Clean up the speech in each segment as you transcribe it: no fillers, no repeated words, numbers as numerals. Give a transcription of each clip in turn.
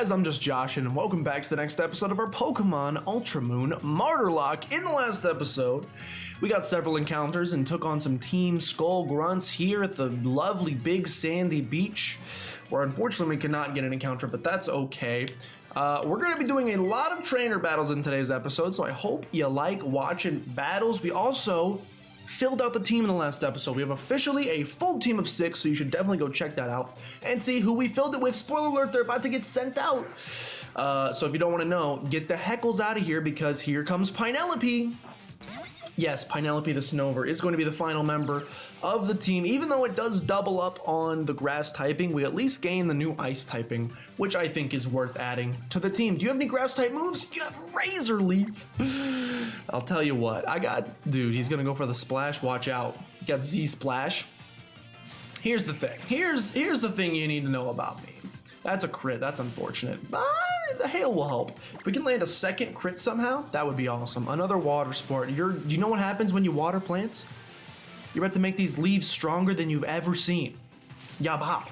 guys, I'm just Josh, and welcome back to the next episode of our Pokemon Ultra Moon Martyrlocke. In the last episode, we got several encounters and took on some Team Skull Grunts here at the lovely big sandy beach, where unfortunately we cannot get an encounter, but that's okay. We're going to be doing a lot of trainer battles in today's episode, so I hope you like watching battles. We also filled out the team in the last episode. We have officially a full team of 6, so you should definitely go check that out and see who we filled it with. Spoiler alert, they're about to get sent out. So if you don't want to know, get the heckles out of here because here comes Pinelope. Yes, Pinelope the Snover is going to be the final member of the team. Even though it does double up on the grass typing, we at least gain the new ice typing, which I think is worth adding to the team. Do you have any grass type moves? You have Razor Leaf. I'll tell you what, dude, he's gonna go for the splash. Watch out. You got Z Splash. Here's the thing. Here's the thing you need to know about me. That's a crit. That's unfortunate. The hail will help. If we can land a second crit somehow, that would be awesome. Another water sport. Do you know what happens when you water plants? You're about to make these leaves stronger than you've ever seen. Ya bop.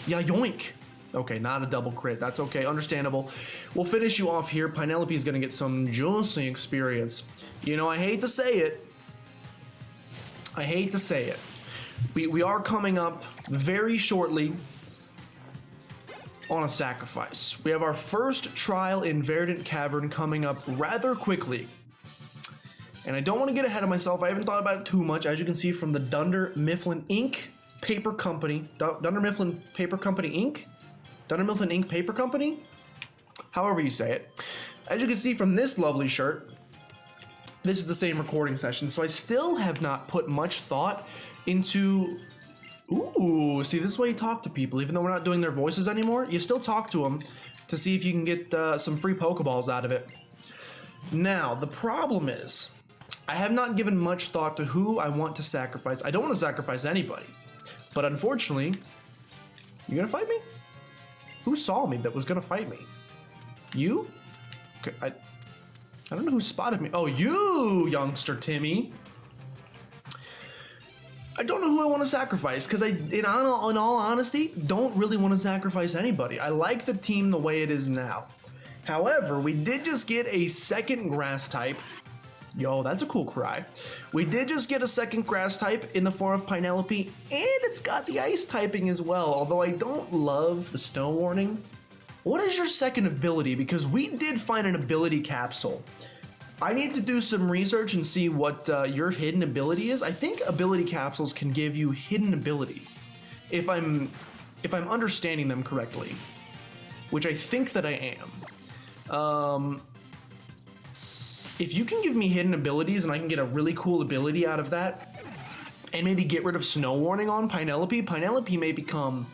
Ya yoink. Okay, not a double crit. That's okay. Understandable. We'll finish you off here. Pinelope is going to get some juicy experience. You know, I hate to say it. I hate to say it. We are coming up very shortly on a sacrifice. We have our first trial in Verdant Cavern coming up rather quickly. And I don't want to get ahead of myself. I haven't thought about it too much. As you can see from the Dunder Mifflin Ink Paper Company. Dunder Mifflin Paper Company Inc? Dunder Mifflin Ink Paper Company? However you say it. As you can see from this lovely shirt, this is the same recording session. So I still have not put much thought into... Ooh, see, this is why you talk to people. Even though we're not doing their voices anymore, you still talk to them to see if you can get some free Pokeballs out of it. Now, the problem is, I have not given much thought to who I want to sacrifice. I don't want to sacrifice anybody. But unfortunately, you're gonna fight me? Who saw me that was gonna fight me? You? Okay, I don't know who spotted me. Oh, you, youngster Timmy. I don't know who I want to sacrifice because in all honesty, don't really want to sacrifice anybody. I like the team the way it is now. However, we did just get a second grass type. Yo, that's a cool cry. We did just get a second grass type in the form of Pinelope, and it's got the ice typing as well, although I don't love the snow warning. What is your second ability? Because we did find an ability capsule. I need to do some research and see what your hidden ability is. I think ability capsules can give you hidden abilities, if I'm understanding them correctly, which I think that I am. If you can give me hidden abilities and I can get a really cool ability out of that, and maybe get rid of snow warning on Pinelope, Pinelope may become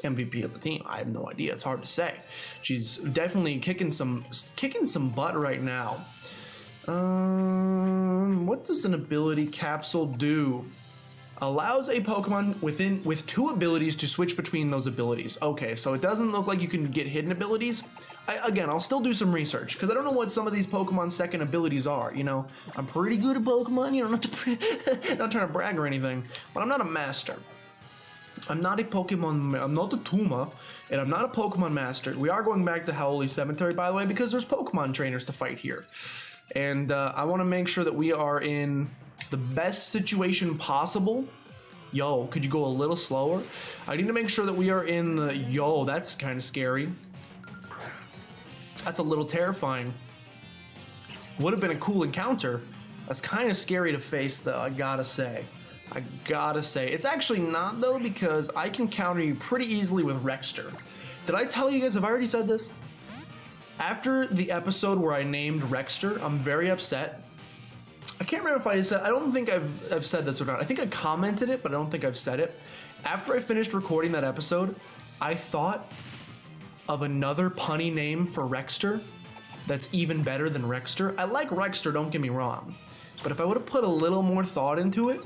MVP of the team. I have no idea. It's hard to say. She's definitely kicking some butt right now. What does an ability capsule do? Allows a Pokemon with 2 abilities to switch between those abilities. Okay, so it doesn't look like you can get hidden abilities. Again, I'll still do some research because I don't know what some of these Pokemon's second abilities are. You know, I'm pretty good at Pokemon. You know, not trying to brag or anything, but I'm not a master. I'm not a Pokemon. I'm not a Tuma, and I'm not a Pokemon master. We are going back to Howdy Cemetery, by the way, because there's Pokemon trainers to fight here. And I want to make sure that we are in the best situation possible. Yo, could you go a little slower? I need to make sure that we are in the... Yo, that's kind of scary. That's a little terrifying. Would have been a cool encounter. That's kind of scary to face, though, I gotta say. It's actually not, though, because I can counter you pretty easily with Rexter. Did I tell you guys, have I already said this? After the episode where I named Rexter, I'm very upset. I can't remember if I said, I don't think I've said this or not. I think I commented it, but I don't think I've said it. After I finished recording that episode, I thought of another punny name for Rexter that's even better than Rexter. I like Rexter, don't get me wrong. But if I would have put a little more thought into it,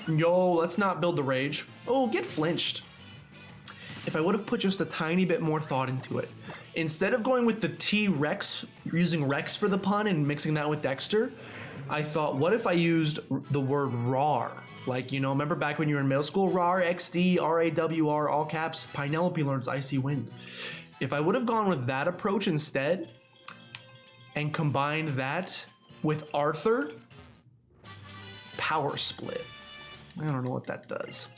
yo, let's not build the rage. Oh, get flinched. If I would have put just a tiny bit more thought into it, instead of going with the T-Rex, using Rex for the pun and mixing that with Dexter, I thought, what if I used the word RAR? Like, you know, remember back when you were in middle school? RAR, XD, RAWR, all caps, Pinelope learns Icy Wind. If I would have gone with that approach instead and combined that with Arthur, power split. I don't know what that does.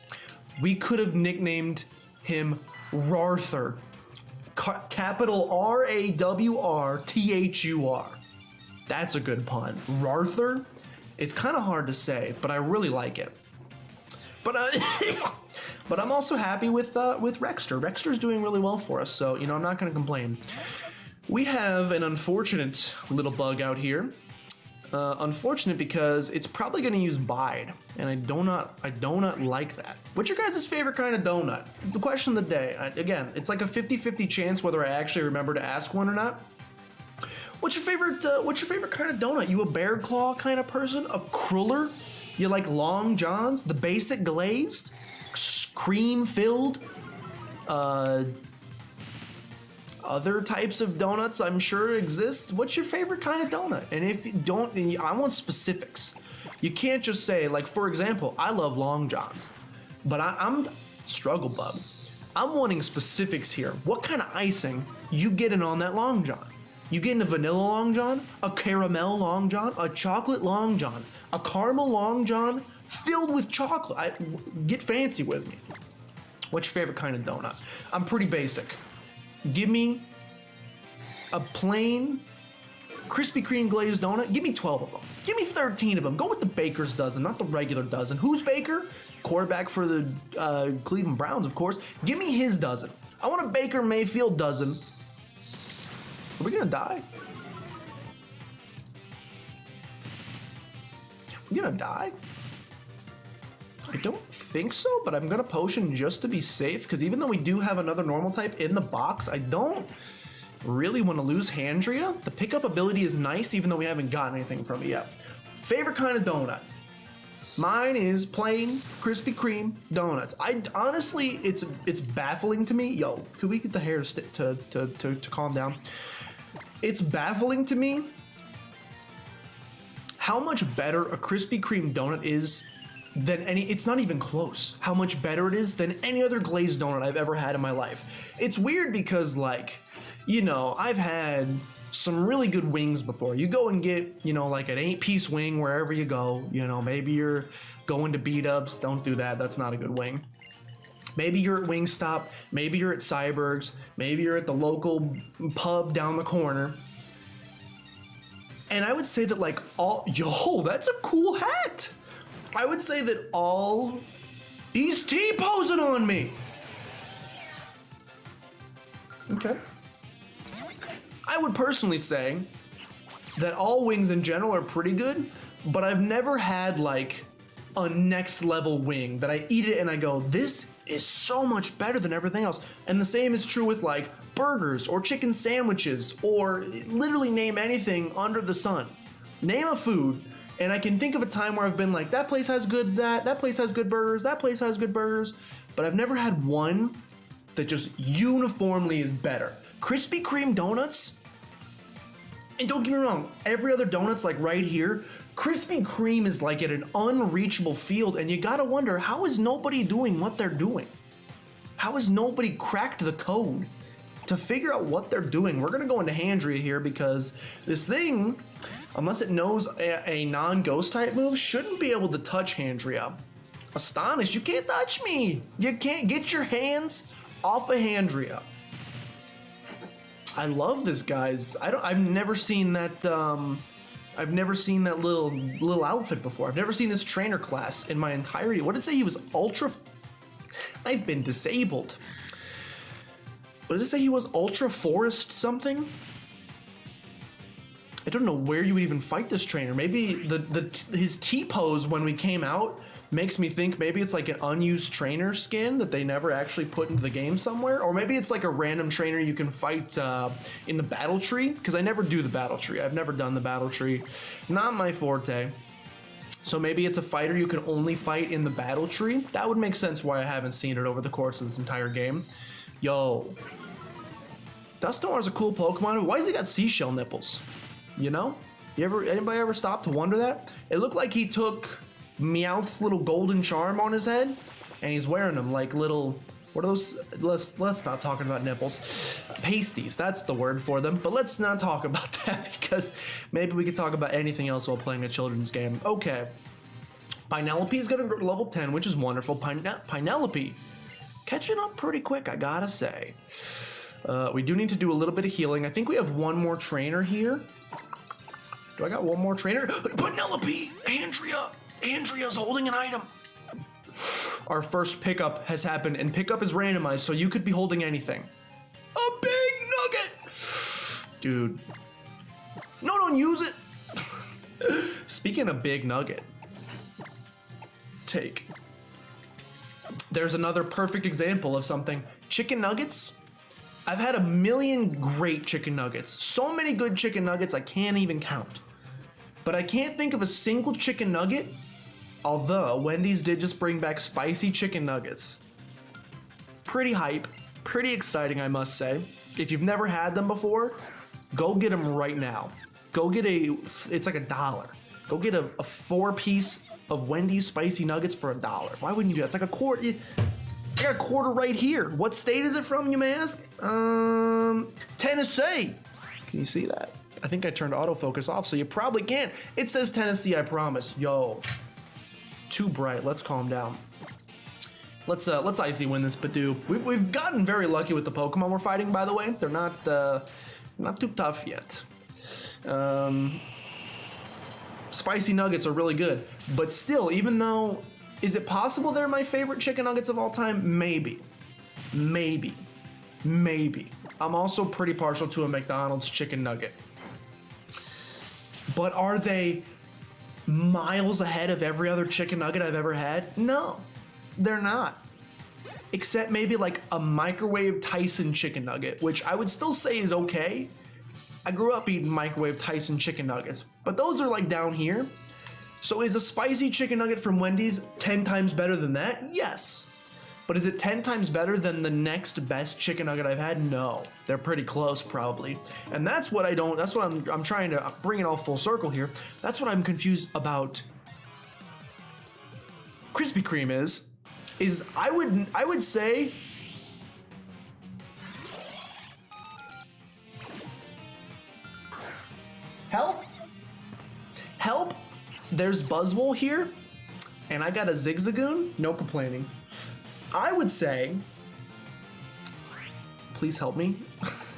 We could have nicknamed him Rarthur. Capital Rawrthur. That's a good pun. Rarthur? It's kind of hard to say, but I really like it. But I'm also happy with Rexter. Rexter's doing really well for us, so I'm not going to complain. We have an unfortunate little bug out here. Unfortunate because it's probably going to use Bide, and I do not like that. What's your guys' favorite kind of donut? The question of the day. Again, it's like a 50-50 chance whether I actually remember to ask one or not. What's your favorite kind of donut? You a bear claw kind of person? A cruller? You like Long Johns? The basic glazed? Cream filled? Other types of donuts I'm sure exist. What's your favorite kind of donut? And if you don't, I want specifics. You can't just say, like, for example, I love Long Johns, but I'm struggle bug. I'm wanting specifics here. What kind of icing you getting on that Long John? You getting a vanilla Long John, a caramel Long John, a chocolate Long John, a caramel Long John filled with chocolate? Get fancy with me. What's your favorite kind of donut? I'm pretty basic. Give me a plain Krispy Kreme glazed donut. Give me 12 of them. Give me 13 of them. Go with the baker's dozen, not the regular dozen. Who's Baker? Quarterback for the Cleveland Browns, of course. Give me his dozen. I want a Baker Mayfield dozen. Are we gonna die? Are we gonna die? I don't think so, but I'm gonna potion just to be safe, because even though we do have another normal type in the box, I don't really want to lose Handria. The pickup ability is nice, even though we haven't gotten anything from it yet. Favorite kind of donut? Mine is plain Krispy Kreme donuts. I honestly, it's baffling to me. Yo, could we get the hair to calm down? It's baffling to me how much better a Krispy Kreme donut is than it's not even close how much better it is than any other glazed donut I've ever had in my life. It's weird because, like, I've had some really good wings before. You go and get, like an 8-piece wing wherever you go. Maybe you're going to B-Dubs. Don't do that. That's not a good wing. Maybe you're at Wingstop. Maybe you're at Cyberg's. Maybe you're at the local pub down the corner. And I would say that, like, yo, that's a cool hat. I would say that he's T-posing on me. Okay. I would personally say that all wings in general are pretty good, but I've never had, like, a next level wing that I eat it and I go, this is so much better than everything else. And the same is true with, like, burgers or chicken sandwiches, or literally name anything under the sun. Name a food, and I can think of a time where I've been like, that place has good that place has good burgers, that place has good burgers, but I've never had one that just uniformly is better. Krispy Kreme donuts, and don't get me wrong, every other donut's like right here. Krispy Kreme is like at an unreachable field, and you gotta wonder, how is nobody doing what they're doing? How has nobody cracked the code to figure out what they're doing? We're gonna go into Handria here because this thing, unless it knows a non-ghost type move, shouldn't be able to touch Handria. Astonished, you can't touch me. You can't get your hands off of Handria. I love this, guys. I've never seen that. I've never seen that little outfit before. I've never seen this trainer class in my entirety. What did it say? He was ultra. I've been disabled. What did it say? He was ultra forest something. I don't know where you would even fight this trainer. Maybe his T-pose when we came out makes me think maybe it's like an unused trainer skin that they never actually put into the game somewhere, or maybe it's like a random trainer you can fight in the battle tree, because I never do the battle tree. I've never done the battle tree. Not my forte. So maybe it's a fighter you can only fight in the battle tree. That would make sense why I haven't seen it over the course of this entire game. Yo. Dustomar's a cool Pokemon. Why has he got seashell nipples? Anybody ever stop to wonder that? It looked like he took Meowth's little golden charm on his head, and he's wearing them like little What are those? Let's stop talking about nipples. Pasties, that's the word for them. But let's not talk about that because maybe we could talk about anything else while playing a children's game. Okay. Penelope is going to go to level 10, which is wonderful. Penelope, catching up pretty quick, I gotta say. We do need to do a little bit of healing. I think we have one more trainer here. Do I got one more trainer? Penelope! Andrea's holding an item. Our first pickup has happened, and pickup is randomized, so you could be holding anything. A big nugget! Dude. No, don't use it! Speaking of big nugget. Take. There's another perfect example of something. Chicken nuggets? I've had a million great chicken nuggets. So many good chicken nuggets I can't even count. But I can't think of a single chicken nugget. Although, Wendy's did just bring back spicy chicken nuggets. Pretty hype, pretty exciting, I must say. If you've never had them before, go get them right now. Go get it's like $1. Go get a 4-piece of Wendy's spicy nuggets for $1. Why wouldn't you do that? It's like a quarter. I got a quarter right here. What state is it from, you may ask? Tennessee. Can you see that? I think I turned autofocus off, so you probably can't. It says Tennessee, I promise. Yo. Too bright. Let's calm down. Let's icy win this Badoo. We've gotten very lucky with the Pokemon we're fighting, by the way. They're not too tough yet. Spicy nuggets are really good, but still, even though, is it possible they're my favorite chicken nuggets of all time? Maybe. I'm also pretty partial to a McDonald's chicken nugget. But are they miles ahead of every other chicken nugget I've ever had? No, they're not. Except maybe like a microwave Tyson chicken nugget, which I would still say is okay. I grew up eating microwave Tyson chicken nuggets, but those are like down here. So is a spicy chicken nugget from Wendy's 10 times better than that? Yes. But is it 10 times better than the next best chicken nugget I've had? No. They're pretty close, probably. And that's what I'm trying to bring it all full circle here. That's what I'm confused about Krispy Kreme is I would say help. There's Buzzwole here, and I got a Zigzagoon. No complaining. I would say, please help me.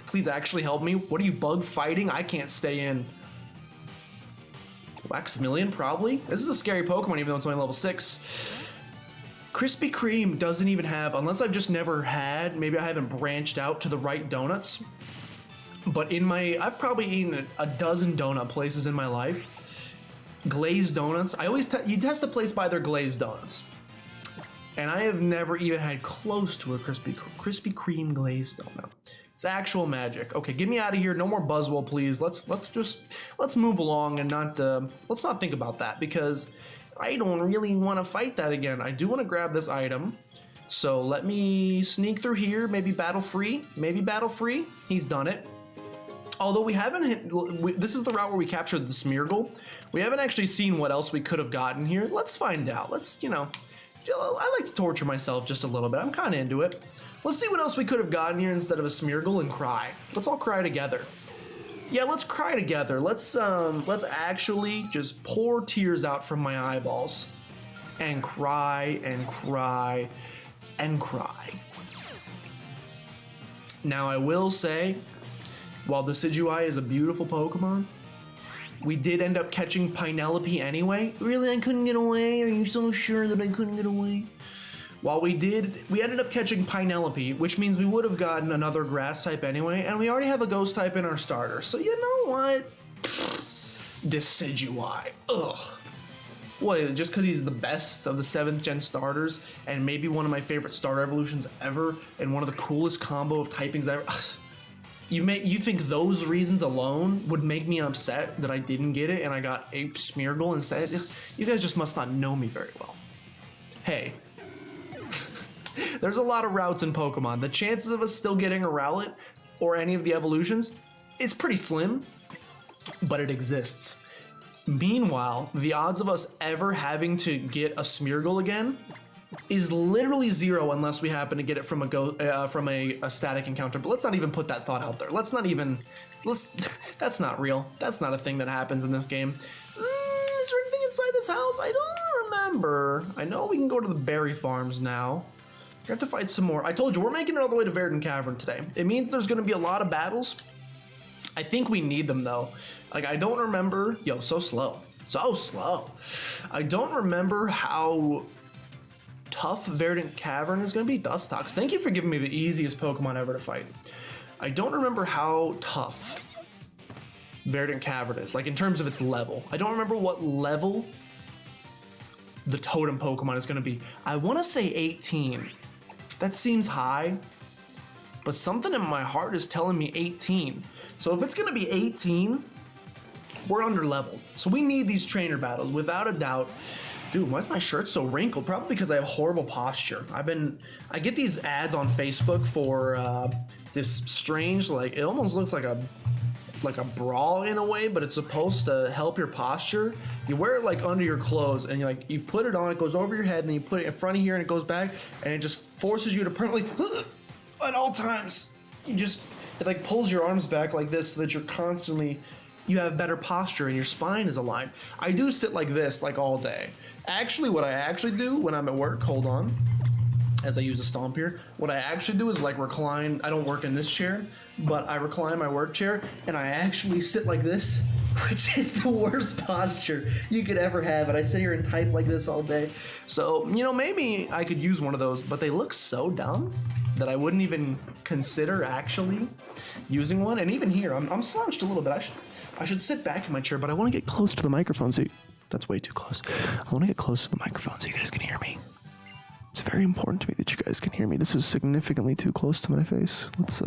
Please actually help me. What are you, bug fighting? I can't stay in. Waxmillion, probably. This is a scary Pokemon, even though it's only level 6. Krispy Kreme doesn't even have, unless I've just never had, maybe I haven't branched out to the right donuts. But I've probably eaten a dozen donut places in my life. Glazed donuts. You test a place by their glazed donuts. And I have never even had close to a Krispy Kreme glazed donut. It's actual magic. Okay, get me out of here. No more Buzzwole, please. Let's move along and let's not think about that because I don't really want to fight that again. I do want to grab this item. So let me sneak through here. Maybe battle free. He's done it. Although we haven't this is the route where we captured the Smeargle. We haven't actually seen what else we could have gotten here. Let's find out. I like to torture myself just a little bit. I'm kind of into it. Let's see what else we could have gotten here instead of a Smeargle and cry. Let's all cry together. Yeah, let's cry together. Let's actually just pour tears out from my eyeballs and cry and cry and cry. Now I will say, while the Decidueye is a beautiful Pokemon, we did end up catching Penelope anyway. Really, I couldn't get away? Are you so sure that I couldn't get away? While we ended up catching Penelope, which means we would have gotten another grass type anyway, and we already have a ghost type in our starter. So you know what? Decidueye. Ugh. What, just because he's the best of the 7th gen starters, and maybe one of my favorite starter evolutions ever, and one of the coolest combo of typings ever. You think those reasons alone would make me upset that I didn't get it and I got a Smeargle instead? You guys just must not know me very well. Hey, there's a lot of routes in Pokemon. The chances of us still getting a Rowlet or any of the evolutions is pretty slim, but it exists. Meanwhile, the odds of us ever having to get a Smeargle again is literally 0 unless we happen to get it from a static encounter. But let's not even put that thought out there. That's not real. That's not a thing that happens in this game. Is there anything inside this house? I don't remember. I know we can go to the berry farms now. We have to fight some more. I told you, we're making it all the way to Verdant Cavern today. It means there's going to be a lot of battles. I think we need them, though. Like, I don't remember... Yo, so slow. So slow. I don't remember how tough Verdant Cavern is going to be. Dustox, thank you for giving me the easiest Pokemon ever to fight. I don't remember how tough Verdant Cavern is, like in terms of its level. I don't remember what level the totem Pokemon is going to be. I want to say 18. That seems high, but something in my heart is telling me 18. So if it's going to be 18, we're under leveled. So we need these trainer battles without a doubt. Dude, why is my shirt so wrinkled? Probably because I have horrible posture. I get these ads on Facebook for this strange, like, it almost looks like a bra in a way, but it's supposed to help your posture. You wear it like under your clothes, and you put it on, it goes over your head, and then you put it in front of here, and it goes back, and it just forces you to permanently, at all times, it like pulls your arms back like this so that you have better posture and your spine is aligned. I do sit like this like all day. Actually, what I actually do when I'm at work, hold on, as I use a stomp here, what I actually do is like recline. I don't work in this chair, but I recline my work chair and I actually sit like this, which is the worst posture you could ever have. And I sit here and type like this all day. So, maybe I could use one of those, but they look so dumb that I wouldn't even consider actually using one. And even here, I'm slouched a little bit. I should sit back in my chair, but I want to get close to the microphone. So that's way too close. I want to get close to the microphone so you guys can hear me. It's very important to me that you guys can hear me. This is significantly too close to my face. Let's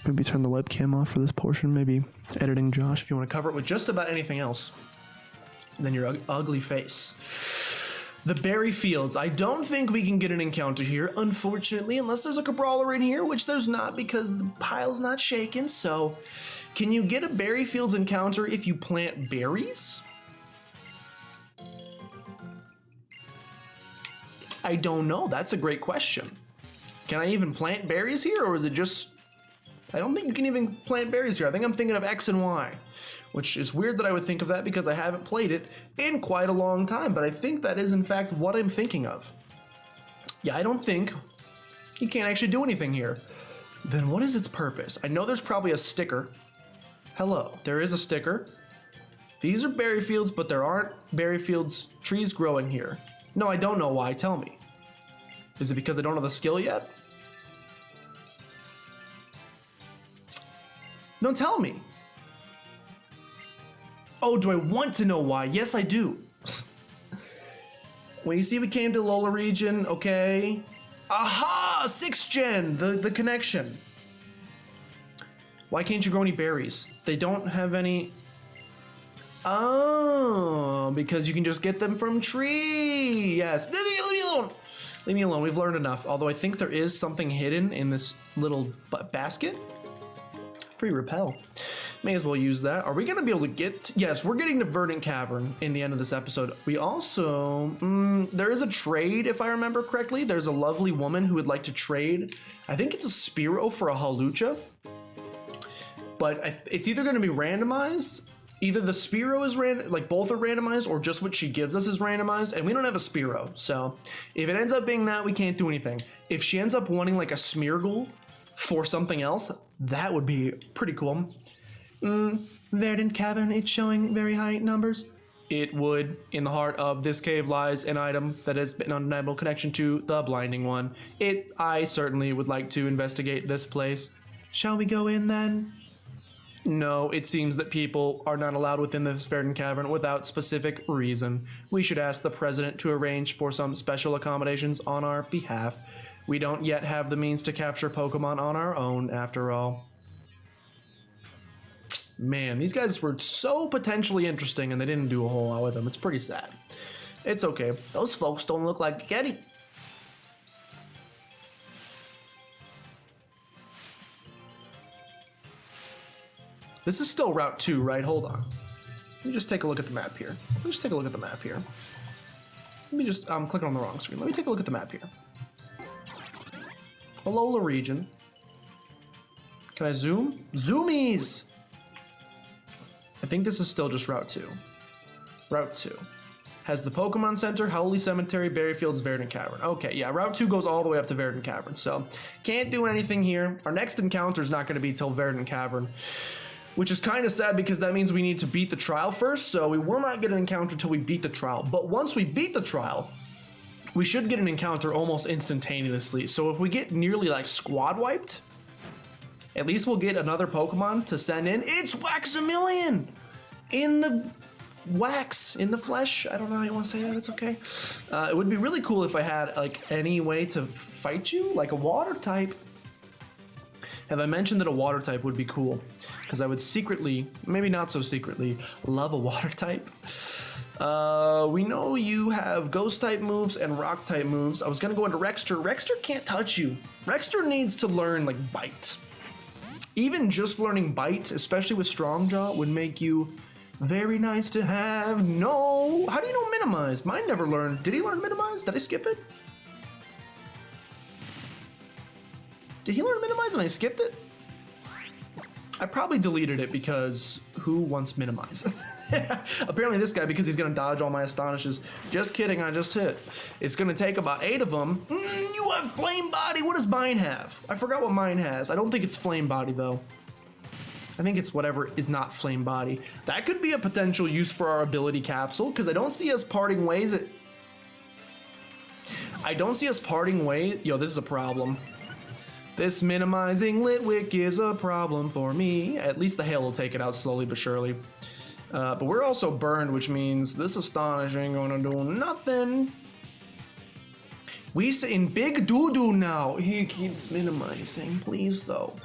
maybe turn the webcam off for this portion. Maybe editing Josh, if you want to cover it with just about anything else than your ugly face. The berry fields. I don't think we can get an encounter here, unfortunately, unless there's like a brawler in here, which there's not because the pile's not shaking. So can you get a berry fields encounter if you plant berries? I don't know. That's a great question. Can I even plant berries here, or is it just... I don't think you can even plant berries here. I think I'm thinking of X and Y, which is weird that I would think of that because I haven't played it in quite a long time, but I think that is in fact what I'm thinking of. Yeah, I don't think you can't actually do anything here. Then what is its purpose? I know there's probably a sticker. Hello, there is a sticker. These are berry fields, but there aren't berry fields trees growing here. No, I don't know why. Tell me. Is it because I don't have the skill yet? No, tell me. Oh, do I want to know why? Yes, I do. When you see we came to the Alola region, okay. Aha! 6th gen! The connection. Why can't you grow any berries? They don't have any... Oh, because you can just get them from tree. Yes. Leave me alone. Leave me alone. We've learned enough. Although I think there is something hidden in this little basket. Free repel. May as well use that. Are we going to be able to get... Yes, we're getting to Verdant Cavern in the end of this episode. We also... there is a trade, if I remember correctly. There's a lovely woman who would like to trade. I think it's a Spearow for a Hawlucha. But it's either going to be randomized... Either the Spearow is both are randomized, or just what she gives us is randomized, and we don't have a Spearow. So if it ends up being that, we can't do anything. If she ends up wanting like a Smeargle for something else, that would be pretty cool. Verdant Cavern, it's showing very high numbers. It would. In the heart of this cave lies an item that has an undeniable connection to the Blinding One. I certainly would like to investigate this place. Shall we go in then? No, it seems that people are not allowed within this Verdant Cavern without specific reason. We should ask the president to arrange for some special accommodations on our behalf. We don't yet have the means to capture Pokemon on our own, after all. Man, these guys were so potentially interesting and they didn't do a whole lot with them. It's pretty sad. It's okay. Those folks don't look like Getty. This is still Route 2, right? Hold on. Let me just take a look at the map here. Let me just, I'm clicking on the wrong screen. Let me take a look at the map here. Alola Region. Can I zoom? Zoomies! I think this is still just Route 2. Route 2. Has the Pokemon Center, Howdy Cemetery, Berryfields, Verdant Cavern. Okay, yeah, Route 2 goes all the way up to Verdant Cavern, so can't do anything here. Our next encounter is not going to be till Verdant Cavern, which is kind of sad because that means we need to beat the trial first, so we will not get an encounter till we beat the trial. But once we beat the trial, we should get an encounter almost instantaneously. So if we get nearly like squad wiped, at least we'll get another Pokemon to send in. It's Waxamillion in the wax, in the flesh. I don't know how you want to say that. It's okay. It would be really cool if I had like any way to fight you, like a water type. Have I mentioned that a water type would be cool? Because I would secretly, maybe not so secretly, love a water type. We know you have ghost type moves and rock type moves. I was gonna go into Rexter. Rexter can't touch you. Rexter needs to learn like bite. Even just learning bite, especially with strong jaw, would make you very nice to have. No, how do you know minimize? Mine never learned. Did he learn minimize? Did I skip it? Did he learn minimize and I skipped it? I probably deleted it because who wants minimize? Apparently this guy, because he's gonna dodge all my astonishes. Just kidding, I just hit. It's gonna take about 8 of them. You have flame body. What does mine have? I forgot what mine has. I don't think it's flame body though. I think it's whatever is not flame body. That could be a potential use for our ability capsule because I don't see us parting ways. I don't see us parting ways. Yo, this is a problem. This minimizing Litwick is a problem for me. At least the hail will take it out slowly but surely. But we're also burned, which means this Astonish ain't gonna do nothing. We say in big doo-doo now. He keeps minimizing, please though.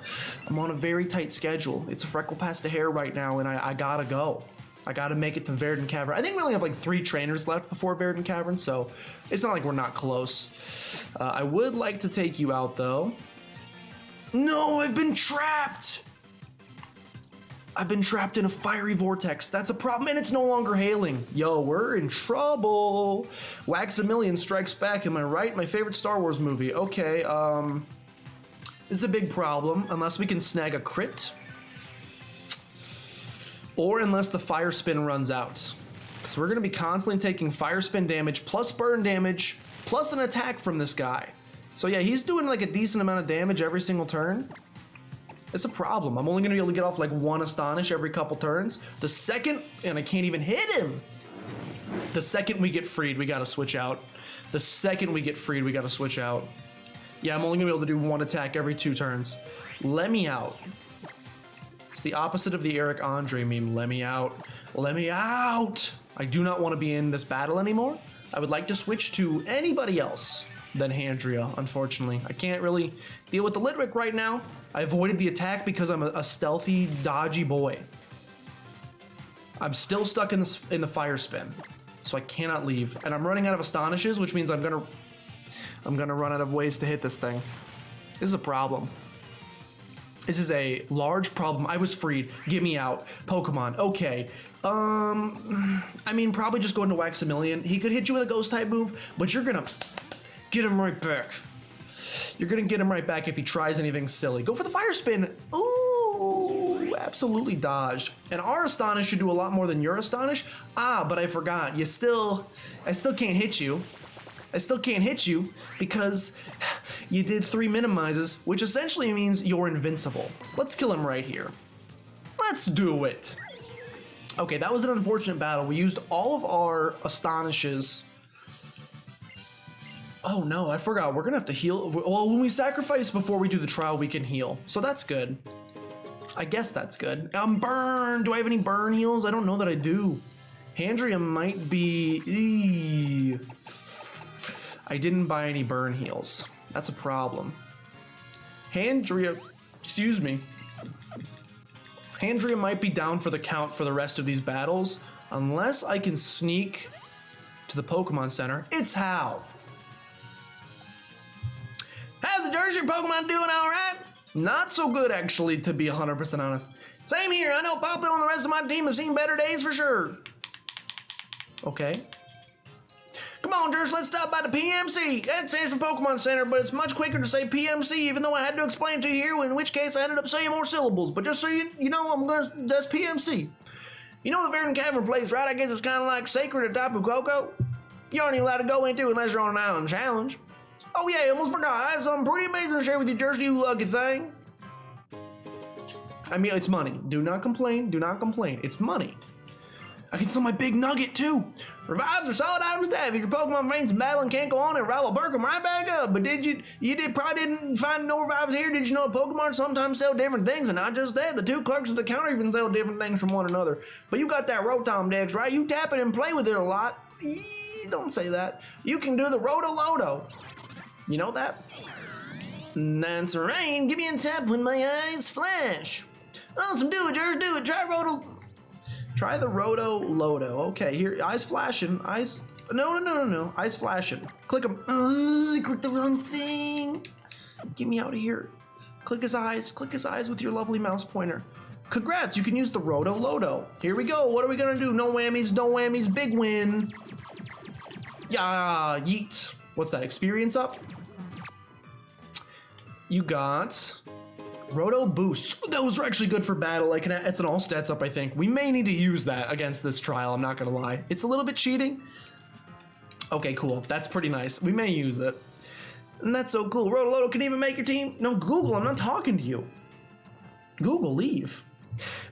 I'm on a very tight schedule. It's a freckle past the hair right now and I gotta go. I gotta make it to Verdant Cavern. I think we only have like 3 trainers left before Verdant Cavern, so it's not like we're not close. I would like to take you out though. No, I've been trapped! I've been trapped in a fiery vortex. That's a problem, and it's no longer hailing. Yo, we're in trouble. Waxamillion Strikes Back, am I right? My favorite Star Wars movie. Okay, this is a big problem, unless we can snag a crit. Or unless the Fire Spin runs out. Because we're gonna be constantly taking Fire Spin damage, plus burn damage, plus an attack from this guy. So yeah, he's doing like a decent amount of damage every single turn. It's a problem. I'm only gonna be able to get off like 1 Astonish every couple turns. The second, and I can't even hit him. The second we get freed, we gotta switch out. The second we get freed, we gotta switch out. Yeah, I'm only gonna be able to do 1 attack every 2 turns. Let me out. It's the opposite of the Eric Andre meme. Let me out. Let me out. I do not want to be in this battle anymore. I would like to switch to anybody else than Handria, unfortunately. I can't really deal with the Litwick right now. I avoided the attack because I'm a stealthy, dodgy boy. I'm still stuck in the Fire Spin, so I cannot leave. And I'm running out of Astonishes, which means I'm gonna run out of ways to hit this thing. This is a problem. This is a large problem. I was freed. Get me out. Pokemon. Okay. I mean, probably just go into Waxamillion. He could hit you with a Ghost type move, but you're gonna get him right back. You're gonna get him right back if he tries anything silly. Go for the Fire Spin. Ooh, absolutely dodged. And our Astonish should do a lot more than your Astonish. Ah, but I forgot. I still can't hit you. I still can't hit you because you did 3 minimizes, which essentially means you're invincible. Let's kill him right here. Let's do it. Okay, that was an unfortunate battle. We used all of our Astonishes. Oh no, I forgot. We're gonna have to heal. Well, when we sacrifice before we do the trial, we can heal. So that's good. I guess that's good. I'm burned. Do I have any burn heals? I don't know that I do. Handria might be... I didn't buy any burn heals. That's a problem. Handria, excuse me. Handria might be down for the count for the rest of these battles, unless I can sneak to the Pokemon Center. It's How. How's the Jersey Pokemon doing all right? Not so good, actually, to be 100% honest. Same here. I know Popo and the rest of my team have seen better days for sure. Okay. Come Come on, Jers, let's stop by the PMC. That stands for Pokemon Center, but it's much quicker to say PMC, even though I had to explain it to you here, in which case I ended up saying more syllables. But just so you know, that's PMC. You know the Verdant Cavern place, right? I guess it's kind of like sacred at Tapu Koko. You aren't even allowed to go into unless you're on an island challenge. Oh yeah, I almost forgot. I have something pretty amazing to share with you, Jers, you lucky thing. I mean, it's money. Do not complain. Do not complain. It's money. I can sell my big nugget too. Revives are solid items to have. If your Pokemon remains in battle and can't go on, it will perk them right back up. But probably didn't find no revives here. Did you know Pokemon sometimes sell different things? And not just that, the two clerks at the counter even sell different things from one another. But you got that Rotom Dex, right? You tap it and play with it a lot. Don't say that. You can do the Roto-Loto. You know that? That's right. Give me a tap when my eyes flash. Awesome, do it, Jers, do it. Try the Roto-Loto. Okay, here, eyes flashing. Eyes. No. Eyes flashing. Click them. I clicked the wrong thing. Get me out of here. Click his eyes. Click his eyes with your lovely mouse pointer. Congrats, you can use the Roto-Loto. Here we go. What are we gonna do? No whammies, no whammies. Big win. Yeah, yeet. What's that? Experience up? You got Roto Boost. Those are actually good for battle. Like, it's an all stats up, I think. We may need to use that against this trial, I'm not gonna lie. It's a little bit cheating. Okay, cool. That's pretty nice. We may use it. And that's so cool. Roto-Loto can even make your team. No, Google, I'm not talking to you. Google, leave.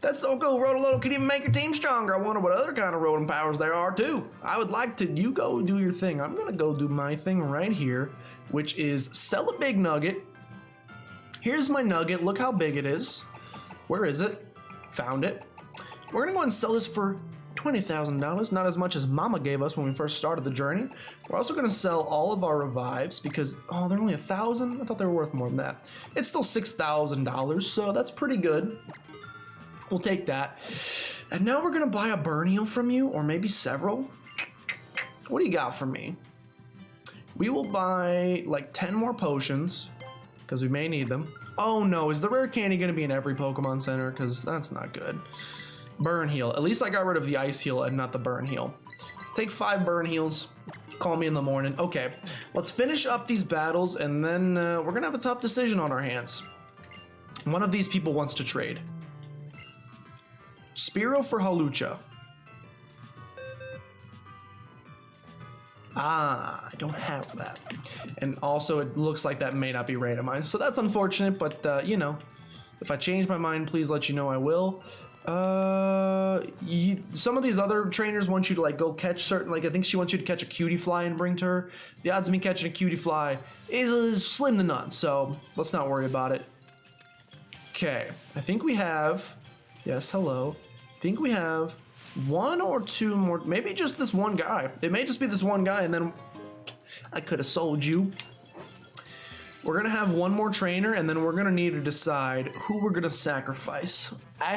That's so cool. Roto-Loto can even make your team stronger. I wonder what other kind of Rotom powers there are too. I would like to, you go do your thing. I'm gonna go do my thing right here, which is sell a big nugget. Here's my nugget. Look how big it is. Where is it? Found it. We're gonna go and sell this for $20,000. Not as much as Mama gave us when we first started the journey. We're also gonna sell all of our revives because, oh, they're only 1,000? I thought they were worth more than that. It's still $6,000, so that's pretty good. We'll take that. And now we're gonna buy a Burneal from you, or maybe several. What do you got for me? We will buy like 10 more potions, because we may need them. Oh no, is the rare candy gonna be in every Pokemon Center? Because that's not good. Burn heal. At least I got rid of the ice heal and not the burn heal. Take 5 burn heals. Call me in the morning. Okay, let's finish up these battles and then we're gonna have a tough decision on our hands. One of these people wants to trade. Spearow for Hawlucha. Ah, I don't have that. And also it looks like that may not be randomized. So that's unfortunate, but you know, if I change my mind, please let you know I will. Some of these other trainers want you to like go catch certain, like I think she wants you to catch a cutie fly and bring to her. The odds of me catching a cutie fly is slim to none, so let's not worry about it. Okay, I think we have, yes, hello. I think we have 1 or 2 more, maybe just this one guy. It may just be this one guy and then I could have sold you. We're gonna have 1 more trainer and then we're gonna need to decide who we're gonna sacrifice. I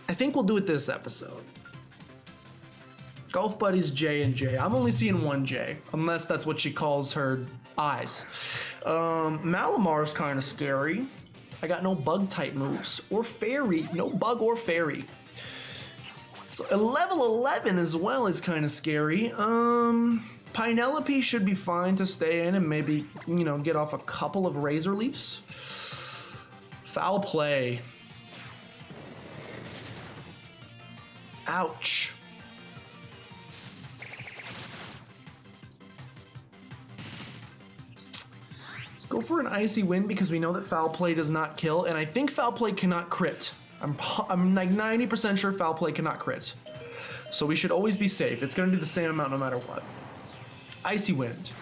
think we'll do it this episode. Golf Buddies J and J. I'm only seeing 1 J, unless that's what she calls her eyes. Malamar's kind of scary. I got no bug type moves or fairy, no bug or fairy. So a level 11 as well is kind of scary. Pinelope should be fine to stay in and maybe, you know, get off a couple of Razor Leafs. Foul play. Ouch. Let's go for an Icy Wind because we know that Foul Play does not kill, and I think Foul Play cannot crit. I'm like 90% sure Foul Play cannot crit. So we should always be safe. It's gonna do the same amount no matter what. Icy Wind.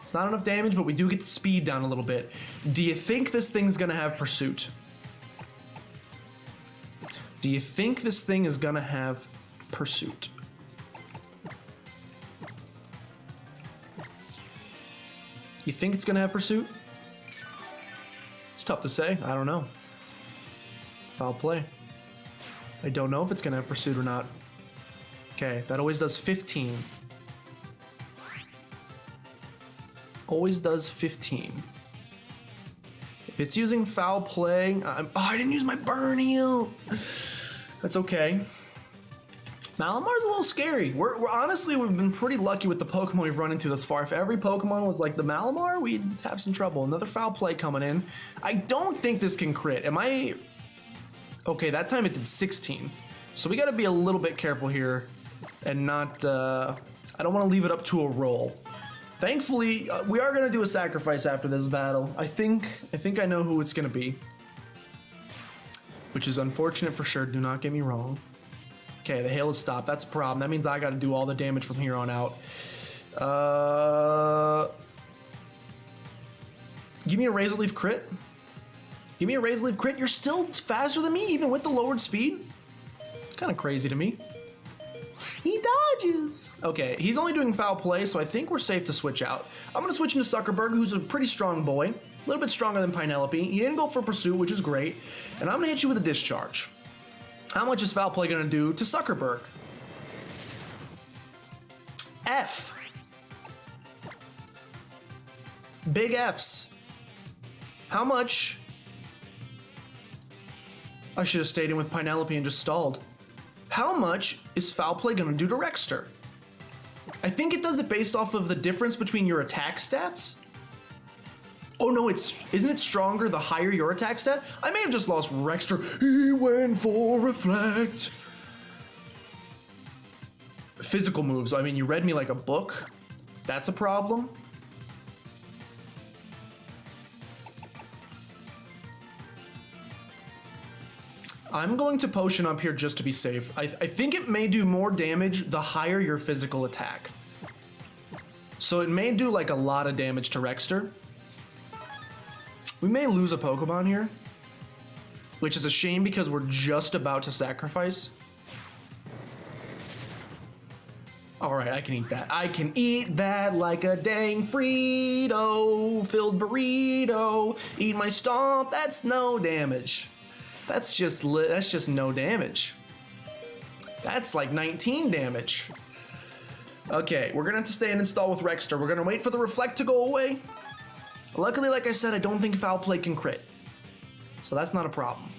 It's not enough damage, but we do get the speed down a little bit. Do you think this thing's gonna have Pursuit? Do you think this thing is gonna have Pursuit? You think it's gonna have Pursuit? It's tough to say, I don't know. Foul play. I don't know if it's gonna have Pursuit or not. Okay, that always does 15. Always does 15. If it's using Foul Play, oh, I didn't use my Burn Heal. That's okay. Malamar's a little scary. We're honestly, we've been pretty lucky with the Pokemon we've run into thus far. If every Pokemon was like the Malamar, we'd have some trouble. Another foul play coming in. I don't think this can crit. Am I... Okay, that time it did 16. So we gotta be a little bit careful here and not... I don't want to leave it up to a roll. Thankfully, we are gonna do a sacrifice after this battle. I think I know who it's gonna be. Which is unfortunate for sure, do not get me wrong. Okay, the hail has stopped. That's a problem. That means I got to do all the damage from here on out. Give me a Razor Leaf crit. Give me a Razor Leaf crit. You're still faster than me, even with the lowered speed. Kind of crazy to me. He dodges. Okay, he's only doing foul play, so I think we're safe to switch out. I'm going to switch into Zuckerberg, who's a pretty strong boy. A little bit stronger than Pinelope. He didn't go for Pursuit, which is great. And I'm going to hit you with a Discharge. How much is foul play gonna do to Zuckerberg? F. Big F's. How much? I should have stayed in with Pinelope and just stalled. How much is foul play gonna do to Rexter? I think it does it based off of the difference between your attack stats. Oh no, isn't it stronger the higher your attack stat? I may have just lost Rexter. He went for Reflect. Physical moves. I mean, you read me like a book. That's a problem. I'm going to potion up here just to be safe. I think it may do more damage the higher your physical attack. So it may do like a lot of damage to Rexter. We may lose a Pokemon here, which is a shame because we're just about to sacrifice. All right, I can eat that. I can eat that like a dang Frito-filled burrito. Eat my stomp, that's no damage. That's just no damage. That's like 19 damage. Okay, we're gonna have to stay and install with Rexter. We're gonna wait for the Reflect to go away. Luckily, like I said, I don't think foul play can crit. So that's not a problem.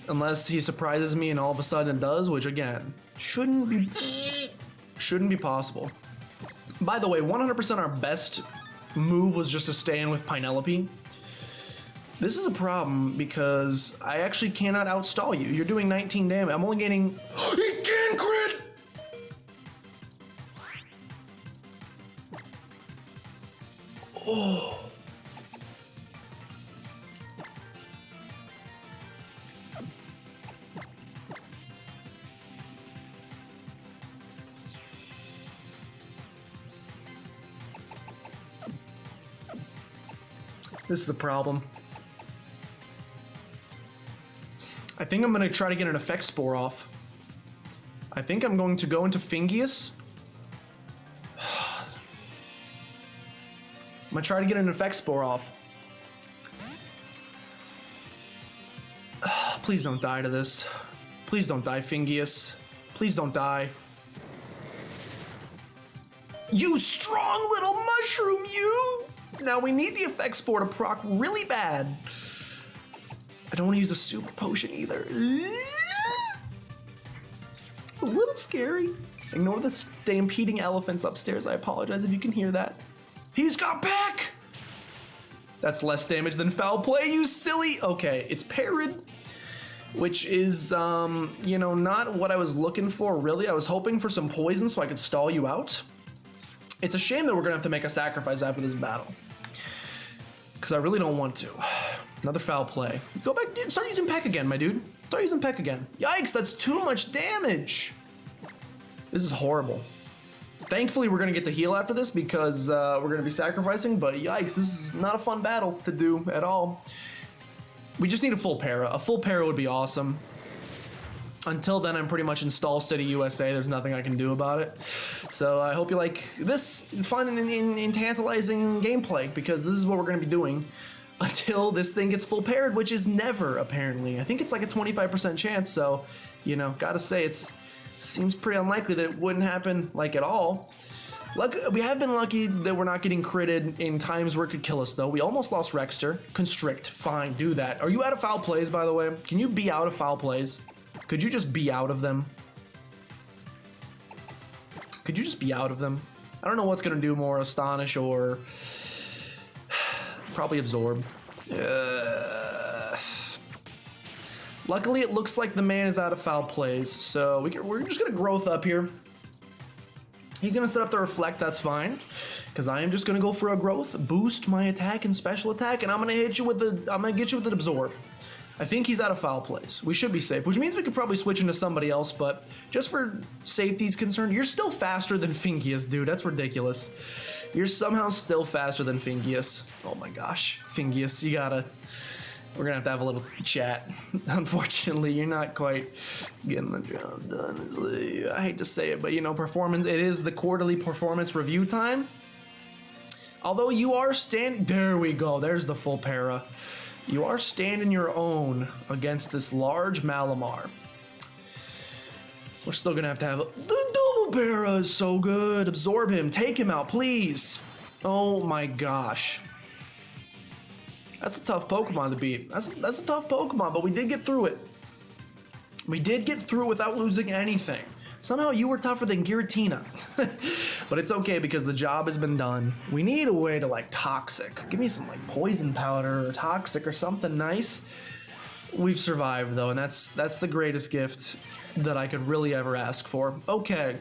Unless he surprises me and all of a sudden it does, which again, shouldn't be possible. By the way, 100% our best move was just to stay in with Pinelope. This is a problem because I actually cannot outstall you. You're doing 19 damage. I'm only getting... He can crit! Oh... This is a problem. I think I'm gonna try to get an Effect Spore off. I think I'm going to go into Fingius. I'm gonna try to get an Effect Spore off. Please don't die to this. Please don't die, Fingius. Please don't die. You strong little mushroom, you! Now we need the Effect Spore to proc really bad. I don't want to use a super potion either. It's a little scary. Ignore the stampeding elephants upstairs. I apologize if you can hear that. He's got back! That's less damage than foul play, you silly. Okay, it's parried, which is, you know, not what I was looking for, really. I was hoping for some poison so I could stall you out. It's a shame that we're gonna have to make a sacrifice after this battle, because I really don't want to. Another foul play. Go back, start using Peck again, my dude. Start using Peck again. Yikes, that's too much damage. This is horrible. Thankfully, we're gonna get to heal after this because we're gonna be sacrificing, but yikes, this is not a fun battle to do at all. We just need a full para. A full para would be awesome. Until then, I'm pretty much in Stall City, USA. There's nothing I can do about it. So I hope you like this fun and tantalizing gameplay, because this is what we're going to be doing until this thing gets full paired, which is never, apparently. I think it's like a 25% chance, so, you know, gotta say, it seems pretty unlikely that it wouldn't happen, like, at all. We have been lucky that we're not getting critted in times where it could kill us, though. We almost lost Rexter. Constrict. Fine, do that. Are you out of foul plays, by the way? Can you be out of foul plays? Could you just be out of them? Could you just be out of them? I don't know what's gonna do more, Astonish or probably Absorb. Luckily, it looks like the man is out of foul plays, so we're just gonna growth up here. He's gonna set up the Reflect, that's fine, because I am just gonna go for a growth, boost my attack and special attack, and I'm gonna get you with an Absorb. I think he's out of foul plays. We should be safe, which means we could probably switch into somebody else, but just for safety's concerned, you're still faster than Fingius, dude. That's ridiculous. You're somehow still faster than Fingius. Oh my gosh, Fingius, we're gonna have to have a little chat. Unfortunately, you're not quite getting the job done. I hate to say it, but you know, performance, it is the quarterly performance review time. Although you are there we go, there's the full para. You are standing your own against this large Malamar. We're still gonna have to have the double para is so good. Absorb him, take him out, please. Oh my gosh. That's a tough Pokemon to beat. That's a tough Pokemon, but we did get through it. We did get through it without losing anything. Somehow you were tougher than Giratina. But it's okay because the job has been done. We need a way to like Toxic. Give me some like Poison Powder or Toxic or something nice. We've survived though, and that's the greatest gift that I could really ever ask for. Okay.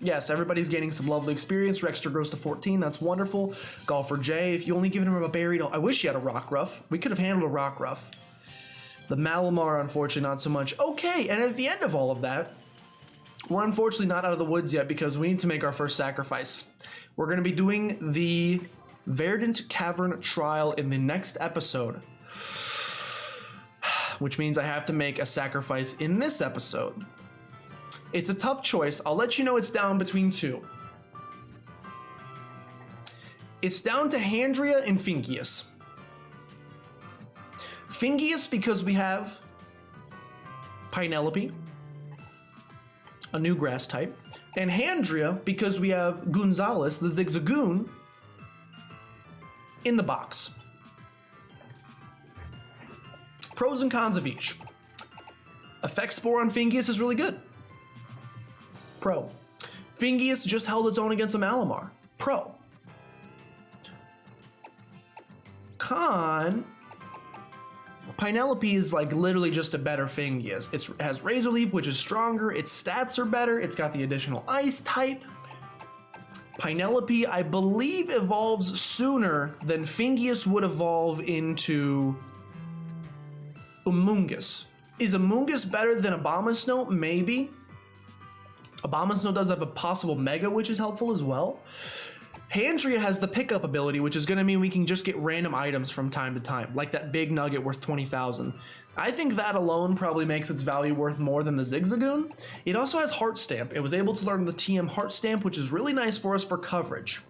Yes, everybody's gaining some lovely experience. Rexter grows to 14. That's wonderful. Golfer J, if you only given him a berry, I wish you had a Rockruff. We could have handled a Rockruff. The Malamar, unfortunately, not so much. Okay, and at the end of all of that, we're unfortunately not out of the woods yet because we need to make our first sacrifice. We're going to be doing the Verdant Cavern trial in the next episode, which means I have to make a sacrifice in this episode. It's a tough choice. I'll let you know it's down between two. It's down to Handria and Fingius. Fingius because we have Pinelope, a new grass type, and Handria because we have Gonzalez, the Zigzagoon, in the box. Pros and cons of each. Effect Spore on Fingius is really good. Pro. Fingius just held its own against a Malamar. Pro. Con. Pinelope is like literally just a better Fingius. It has Razor Leaf, which is stronger. Its stats are better. It's got the additional Ice type. Pinelope, I believe, evolves sooner than Fingius would evolve into Amoonguss. Is Amoonguss better than Abomasnow? Maybe. Abomasnow does have a possible Mega, which is helpful as well. Handria has the pickup ability, which is going to mean we can just get random items from time to time, like that big nugget worth 20,000. I think that alone probably makes its value worth more than the Zigzagoon. It also has Heart Stamp. It was able to learn the TM Heart Stamp, which is really nice for us for coverage.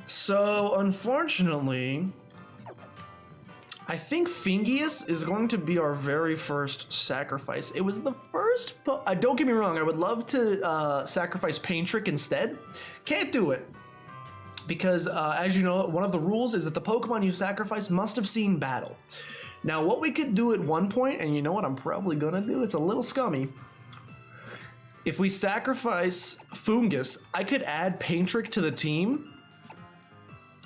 So, unfortunately, I think Fingius is going to be our very first sacrifice. It was the first, don't get me wrong, I would love to sacrifice Paintrick instead. Can't do it. Because as you know, one of the rules is that the Pokemon you sacrifice must have seen battle. Now what we could do at one point, and you know what I'm probably gonna do, it's a little scummy. If we sacrifice Fungus, I could add Paintrick to the team.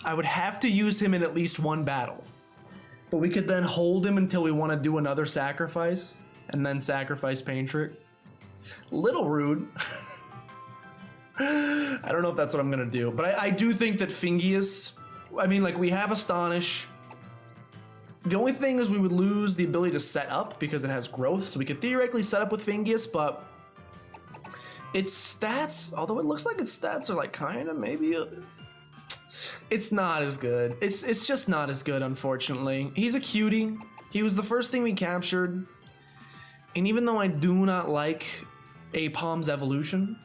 I would have to use him in at least one battle. But we could then hold him until we want to do another sacrifice, and then sacrifice Paintrick. Little rude. I don't know if that's what I'm going to do, but I do think that Fingius, I mean, like, we have Astonish. The only thing is we would lose the ability to set up because it has growth, so we could theoretically set up with Fingius, but its stats, although it looks like its stats are like kind of maybe... It's not as good. It's just not as good, unfortunately. He's a cutie. He was the first thing we captured. And even though I do not like Apom's evolution,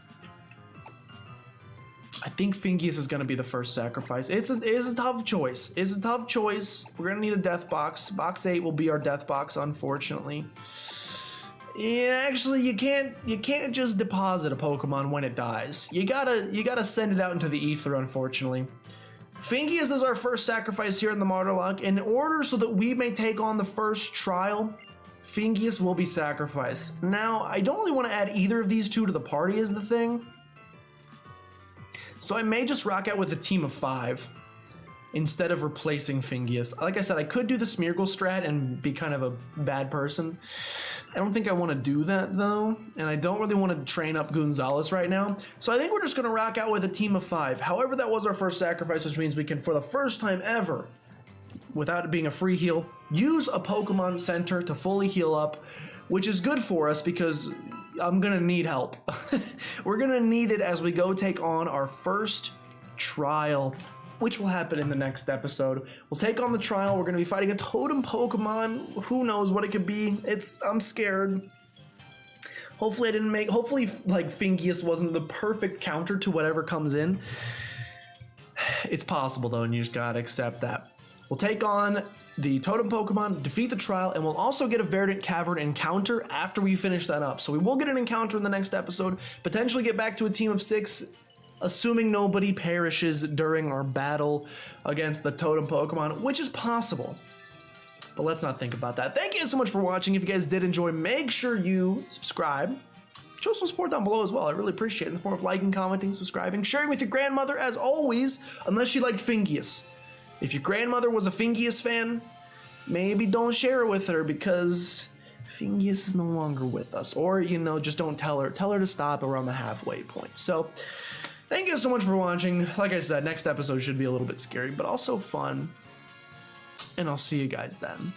I think Fingius is going to be the first sacrifice. It is a tough choice. It's a tough choice. We're going to need a death box. Box 8 will be our death box, unfortunately. Yeah, actually, you can't just deposit a Pokemon when it dies. You gotta send it out into the ether, unfortunately. Fingius is our first sacrifice here in the Martyrlocke. In order so that we may take on the first trial, Fingius will be sacrificed. Now, I don't really want to add either of these two to the party is the thing. So I may just rock out with a team of 5 instead of replacing Fingius. Like I said, I could do the Smeargle strat and be kind of a bad person. I don't think I want to do that though, and I don't really want to train up Gonzalez right now. So I think we're just going to rock out with a team of 5. However, that was our first sacrifice, which means we can, for the first time ever, without it being a free heal, use a Pokemon Center to fully heal up, which is good for us because I'm going to need help. We're going to need it as we go take on our first trial, which will happen in the next episode. We'll take on the trial. We're going to be fighting a totem Pokemon. Who knows what it could be? I'm scared. Hopefully like Fingius wasn't the perfect counter to whatever comes in. It's possible though, and you just gotta accept that. We'll take on the totem Pokemon, defeat the trial, and we'll also get a Verdant Cavern encounter after we finish that up. So we will get an encounter in the next episode, potentially get back to a team of 6, assuming nobody perishes during our battle against the totem Pokemon, which is possible. But let's not think about that. Thank you so much for watching. If you guys did enjoy, make sure you subscribe. Show some support down below as well. I really appreciate it in the form of liking, commenting, subscribing, sharing with your grandmother as always, unless she liked Fingius. If your grandmother was a Fingius fan, maybe don't share it with her because Fingius is no longer with us. Or, you know, just don't tell her. Tell her to stop around the halfway point. So, thank you so much for watching. Like I said, next episode should be a little bit scary, but also fun. And I'll see you guys then.